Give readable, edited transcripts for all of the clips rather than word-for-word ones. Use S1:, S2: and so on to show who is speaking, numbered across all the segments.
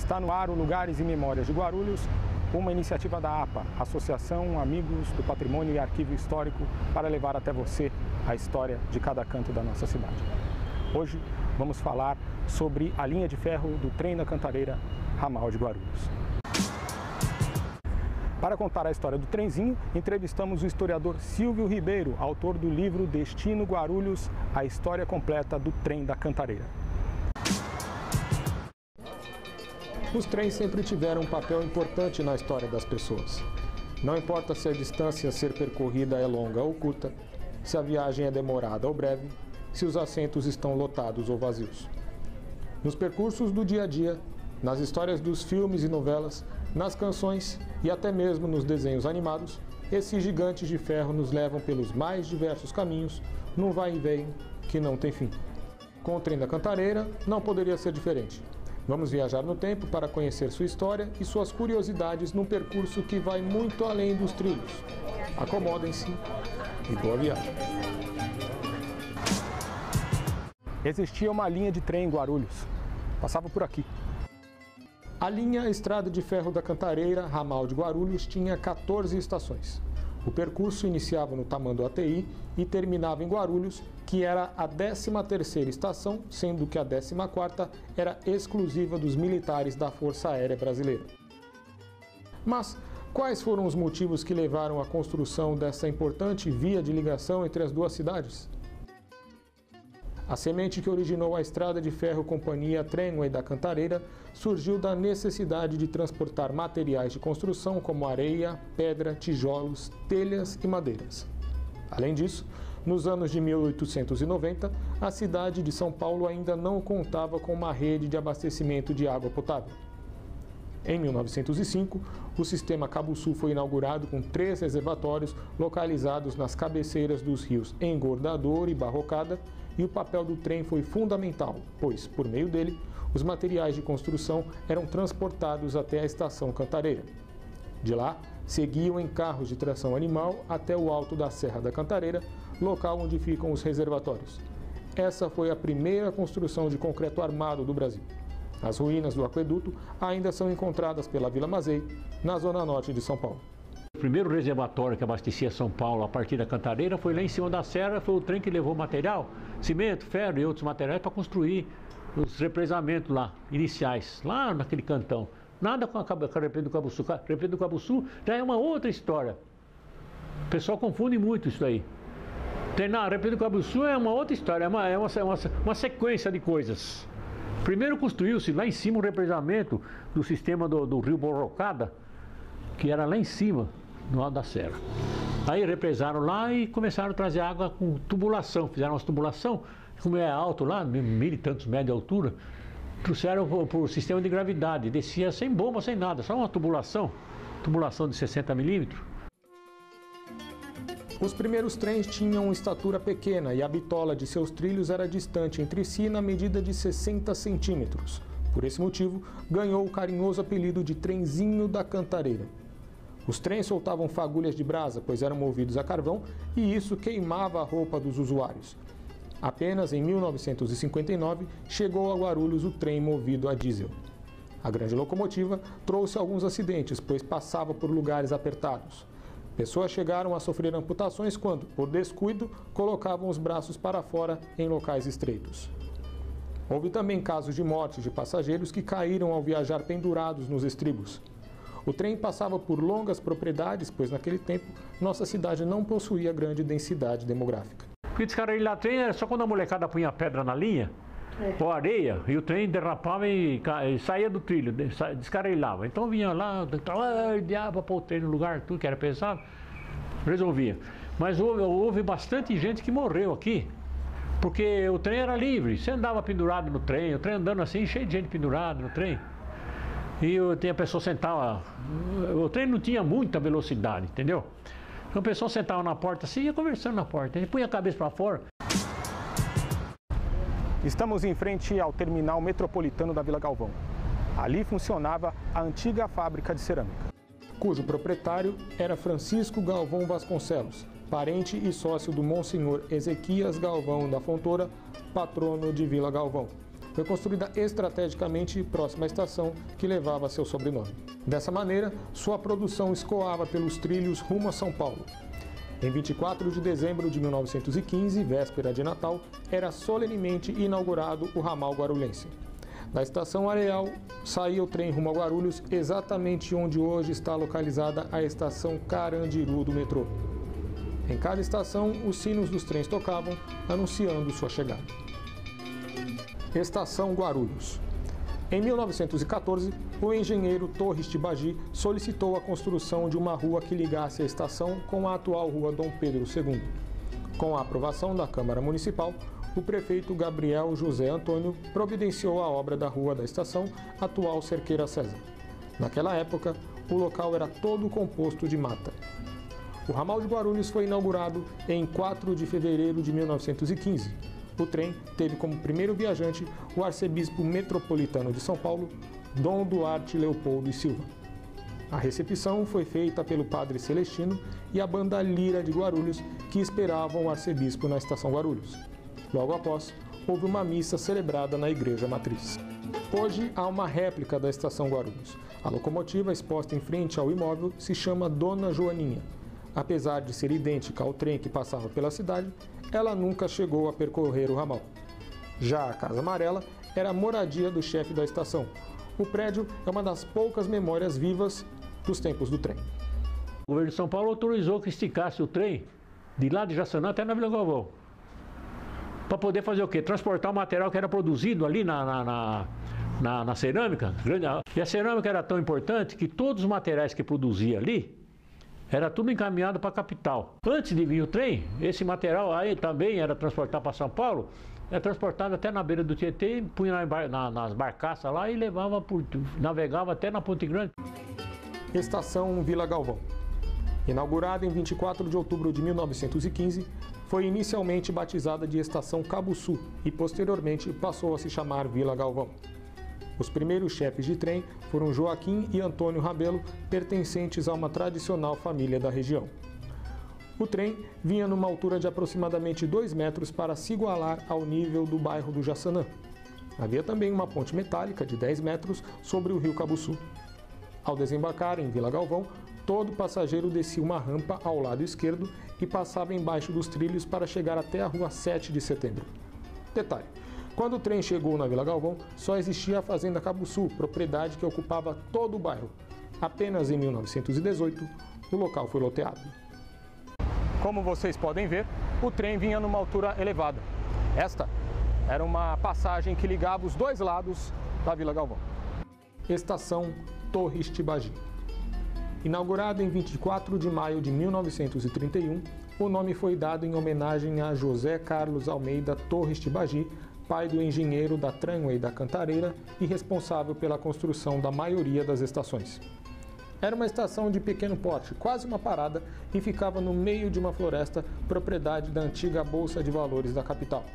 S1: Está no ar o Lugares e Memórias de Guarulhos, uma iniciativa da APA, Associação Amigos do Patrimônio e Arquivo Histórico, para levar até você a história de cada canto da nossa cidade. Hoje vamos falar sobre a linha de ferro do trem da Cantareira, ramal de Guarulhos. Para contar a história do trenzinho, entrevistamos o historiador Silvio Ribeiro, autor do livro Destino Guarulhos, a história completa do trem da Cantareira. Os trens sempre tiveram um papel importante na história das pessoas. Não importa se a distância a ser percorrida é longa ou curta, se a viagem é demorada ou breve, se os assentos estão lotados ou vazios. Nos percursos do dia a dia, nas histórias dos filmes e novelas, nas canções e até mesmo nos desenhos animados, esses gigantes de ferro nos levam pelos mais diversos caminhos, num vai e vem que não tem fim. Com o trem da Cantareira, não poderia ser diferente. Vamos viajar no tempo para conhecer sua história e suas curiosidades num percurso que vai muito além dos trilhos. Acomodem-se e boa viagem! Existia uma linha de trem em Guarulhos. Passava por aqui. A linha Estrada de Ferro da Cantareira, ramal de Guarulhos, tinha 14 estações. O percurso iniciava no Tamanduá ATI e terminava em Guarulhos, que era a 13ª estação, sendo que a 14ª era exclusiva dos militares da Força Aérea Brasileira. Mas quais foram os motivos que levaram à construção dessa importante via de ligação entre as duas cidades? A semente que originou a Estrada de Ferro Companhia Tremway da Cantareira surgiu da necessidade de transportar materiais de construção como areia, pedra, tijolos, telhas e madeiras. Além disso, nos anos de 1890, a cidade de São Paulo ainda não contava com uma rede de abastecimento de água potável. Em 1905, o sistema Cabo Sul foi inaugurado com 3 reservatórios localizados nas cabeceiras dos rios Engordador e Barrocada, e o papel do trem foi fundamental, pois, por meio dele, os materiais de construção eram transportados até a estação Cantareira. De lá, seguiam em carros de tração animal até o alto da Serra da Cantareira, local onde ficam os reservatórios. Essa foi a primeira construção de concreto armado do Brasil. As ruínas do aqueduto ainda são encontradas pela Vila Mazei, na zona norte de São Paulo.
S2: O primeiro reservatório que abastecia São Paulo a partir da Cantareira foi lá em cima da serra, foi o trem que levou material, cimento, ferro e outros materiais para construir os represamentos lá, iniciais, lá naquele cantão. Nada com a represa do Cabo Sul. A represa do Cabo Sul já é uma outra história. O pessoal confunde muito isso aí. A represa do Cabo Sul é uma outra história, é uma sequência de coisas. Primeiro construiu-se lá em cima o represamento do sistema do rio Borrocada, que era lá em cima, no alto da serra. Aí represaram lá e começaram a trazer água com tubulação. Fizeram uma tubulação, como é alto lá, 1000 e tantos metros de altura, trouxeram para o sistema de gravidade. Descia sem bomba, sem nada, só uma tubulação de 60 milímetros.
S1: Os primeiros trens tinham uma estatura pequena e a bitola de seus trilhos era distante entre si na medida de 60 centímetros. Por esse motivo, ganhou o carinhoso apelido de Trenzinho da Cantareira. Os trens soltavam fagulhas de brasa, pois eram movidos a carvão, e isso queimava a roupa dos usuários. Apenas em 1959 chegou a Guarulhos o trem movido a diesel. A grande locomotiva trouxe alguns acidentes, pois passava por lugares apertados. Pessoas chegaram a sofrer amputações quando, por descuido, colocavam os braços para fora em locais estreitos. Houve também casos de morte de passageiros que caíram ao viajar pendurados nos estribos. O trem passava por longas propriedades, pois naquele tempo nossa cidade não possuía grande densidade demográfica.
S2: Porque descarrilhar trem era só quando a molecada punha pedra na linha, ou areia, e o trem derrapava e saía do trilho, descarrilhava. Então vinha lá, diabo, pôr o trem no lugar, tudo que era pesado, resolvia. Mas houve bastante gente que morreu aqui, porque o trem era livre, você andava pendurado no trem, o trem andando assim, cheio de gente pendurada no trem. E a pessoa sentava, o trem não tinha muita velocidade, entendeu? Então a pessoa sentava na porta assim, ia conversando na porta, ele punha a cabeça para fora.
S1: Estamos em frente ao terminal metropolitano da Vila Galvão. Ali funcionava a antiga fábrica de cerâmica, cujo proprietário era Francisco Galvão Vasconcelos, parente e sócio do Monsenhor Ezequias Galvão da Fontoura, patrono de Vila Galvão. foi construída estrategicamente próxima à estação que levava seu sobrenome. Dessa maneira, sua produção escoava pelos trilhos rumo a São Paulo. Em 24 de dezembro de 1915, véspera de Natal, era solenemente inaugurado o ramal guarulhense. Da estação Areal saía o trem rumo a Guarulhos, exatamente onde hoje está localizada a estação Carandiru do metrô. Em cada estação, os sinos dos trens tocavam, anunciando sua chegada. Estação Guarulhos. Em 1914, o engenheiro Torres Tibagi solicitou a construção de uma rua que ligasse a estação com a atual Rua Dom Pedro II. Com a aprovação da Câmara Municipal, o prefeito Gabriel José Antônio providenciou a obra da Rua da Estação, atual Cerqueira César. Naquela época, o local era todo composto de mata. O ramal de Guarulhos foi inaugurado em 4 de fevereiro de 1915. O trem teve como primeiro viajante o arcebispo metropolitano de São Paulo, Dom Duarte Leopoldo e Silva. A recepção foi feita pelo padre Celestino e a banda Lira de Guarulhos, que esperavam o arcebispo na estação Guarulhos. Logo após, houve uma missa celebrada na Igreja Matriz. Hoje há uma réplica da estação Guarulhos. A locomotiva exposta em frente ao imóvel se chama Dona Joaninha. Apesar de ser idêntica ao trem que passava pela cidade, ela nunca chegou a percorrer o ramal. Já a Casa Amarela era a moradia do chefe da estação. O prédio é uma das poucas memórias vivas dos tempos do trem.
S2: O governo de São Paulo autorizou que esticasse o trem de lá de Jaçanã até na Vila Galvão. Para poder fazer o quê? Transportar o material que era produzido ali na cerâmica. E a cerâmica era tão importante que todos os materiais que produzia ali era tudo encaminhado para a capital. Antes de vir o trem, esse material aí também era transportado para São Paulo, era transportado até na beira do Tietê, punha nas barcaças lá e levava navegava até na Ponte Grande.
S1: Estação Vila Galvão. Inaugurada em 24 de outubro de 1915, foi inicialmente batizada de Estação Cabo Sul e posteriormente passou a se chamar Vila Galvão. Os primeiros chefes de trem foram Joaquim e Antônio Rabelo, pertencentes a uma tradicional família da região. O trem vinha numa altura de aproximadamente 2 metros para se igualar ao nível do bairro do Jaçanã. Havia também uma ponte metálica de 10 metros sobre o rio Cabuçu. Ao desembarcar em Vila Galvão, todo passageiro descia uma rampa ao lado esquerdo e passava embaixo dos trilhos para chegar até a rua 7 de setembro. Detalhe: quando o trem chegou na Vila Galvão, só existia a Fazenda Cabuçu, propriedade que ocupava todo o bairro. Apenas em 1918, o local foi loteado. Como vocês podem ver, o trem vinha numa altura elevada. Esta era uma passagem que ligava os dois lados da Vila Galvão. Estação Torres Tibagi. Inaugurada em 24 de maio de 1931, o nome foi dado em homenagem a José Carlos Almeida Torres Tibagi, pai do engenheiro da Tramway da Cantareira e responsável pela construção da maioria das estações. Era uma estação de pequeno porte, quase uma parada, e ficava no meio de uma floresta, propriedade da antiga Bolsa de Valores da capital.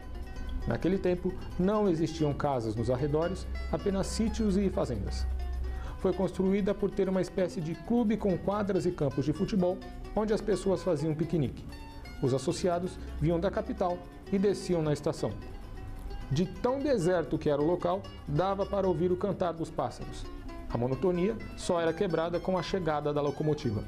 S1: Naquele tempo, não existiam casas nos arredores, apenas sítios e fazendas. Foi construída por ter uma espécie de clube com quadras e campos de futebol, onde as pessoas faziam piquenique. Os associados vinham da capital e desciam na estação. De tão deserto que era o local, dava para ouvir o cantar dos pássaros. A monotonia só era quebrada com a chegada da locomotiva.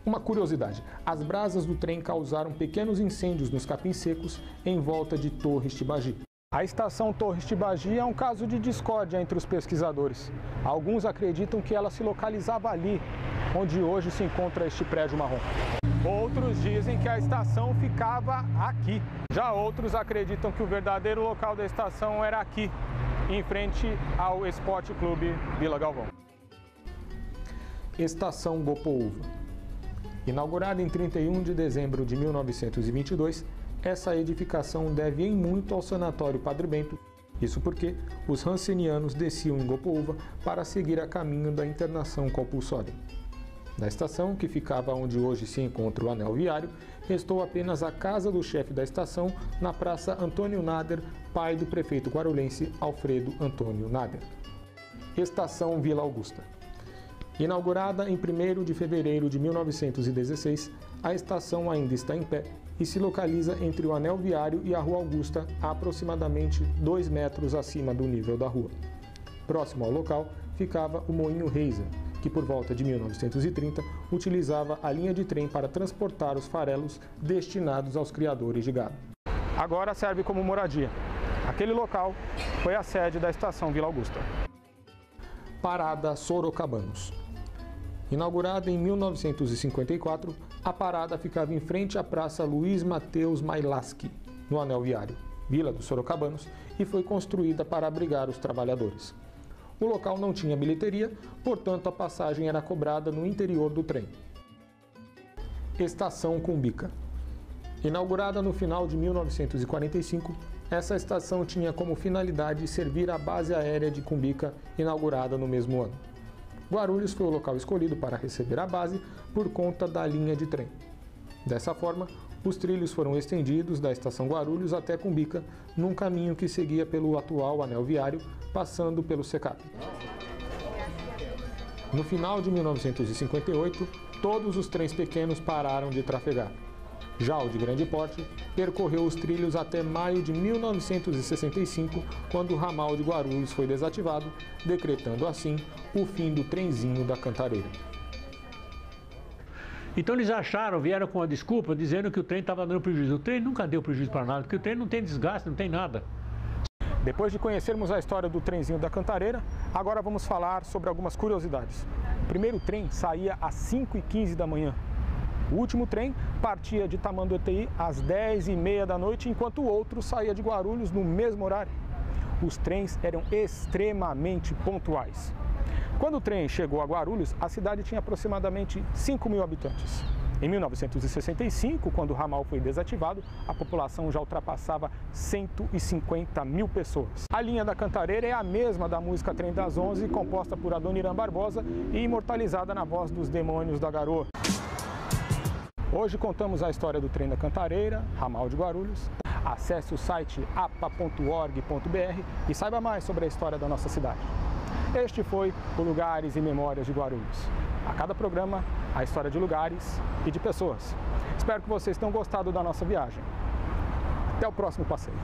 S1: Uma curiosidade: as brasas do trem causaram pequenos incêndios nos capins secos em volta de Torres Tibagi. A estação Torres Tibagi é um caso de discórdia entre os pesquisadores. Alguns acreditam que ela se localizava ali, onde hoje se encontra este prédio marrom. Outros dizem que a estação ficava aqui. Já outros acreditam que o verdadeiro local da estação era aqui, em frente ao Esporte Clube Vila Galvão. Estação Gopoúva. Inaugurada em 31 de dezembro de 1922, essa edificação deve em muito ao Sanatório Padre Bento. Isso porque os rancenianos desciam em Gopoúva para seguir a caminho da internação compulsória. Da estação, que ficava onde hoje se encontra o anel viário, restou apenas a casa do chefe da estação, na Praça Antônio Nader, pai do prefeito guarulhense Alfredo Antônio Nader. Estação Vila Augusta. Inaugurada em 1º de fevereiro de 1916, a estação ainda está em pé e se localiza entre o anel viário e a Rua Augusta, a aproximadamente 2 metros acima do nível da rua. Próximo ao local ficava o Moinho Reiser, que por volta de 1930 utilizava a linha de trem para transportar os farelos destinados aos criadores de gado. Agora serve como moradia. Aquele local foi a sede da estação Vila Augusta. Parada Sorocabanos. Inaugurada em 1954, a parada ficava em frente à Praça Luiz Mateus Mailaschi, no anel viário, Vila dos Sorocabanos, e foi construída para abrigar os trabalhadores. O local não tinha bilheteria, portanto a passagem era cobrada no interior do trem. Estação Cumbica. Inaugurada no final de 1945, essa estação tinha como finalidade servir a base aérea de Cumbica, inaugurada no mesmo ano. Guarulhos foi o local escolhido para receber a base por conta da linha de trem. Dessa forma, os trilhos foram estendidos da estação Guarulhos até Cumbica, num caminho que seguia pelo atual anel viário, passando pelo Secap. No final de 1958, todos os trens pequenos pararam de trafegar. Já o de grande porte percorreu os trilhos até maio de 1965, quando o ramal de Guarulhos foi desativado, decretando assim o fim do trenzinho da Cantareira.
S2: Então eles vieram com a desculpa, dizendo que o trem estava dando prejuízo. O trem nunca deu prejuízo para nada, porque o trem não tem desgaste, não tem nada.
S1: Depois de conhecermos a história do trenzinho da Cantareira, agora vamos falar sobre algumas curiosidades. O primeiro trem saía às 5h15 da manhã. O último trem partia de Tamanduateí às 10h30 da noite, enquanto o outro saía de Guarulhos no mesmo horário. Os trens eram extremamente pontuais. Quando o trem chegou a Guarulhos, a cidade tinha aproximadamente 5.000 habitantes. Em 1965, quando o ramal foi desativado, a população já ultrapassava 150.000 pessoas. A linha da Cantareira é a mesma da música Trem das 11, composta por Adoniran Barbosa e imortalizada na voz dos Demônios da Garoa. Hoje contamos a história do trem da Cantareira, ramal de Guarulhos. Acesse o site apa.org.br e saiba mais sobre a história da nossa cidade. Este foi o Lugares e Memórias de Guarulhos. A cada programa, a história de lugares e de pessoas. Espero que vocês tenham gostado da nossa viagem. Até o próximo passeio.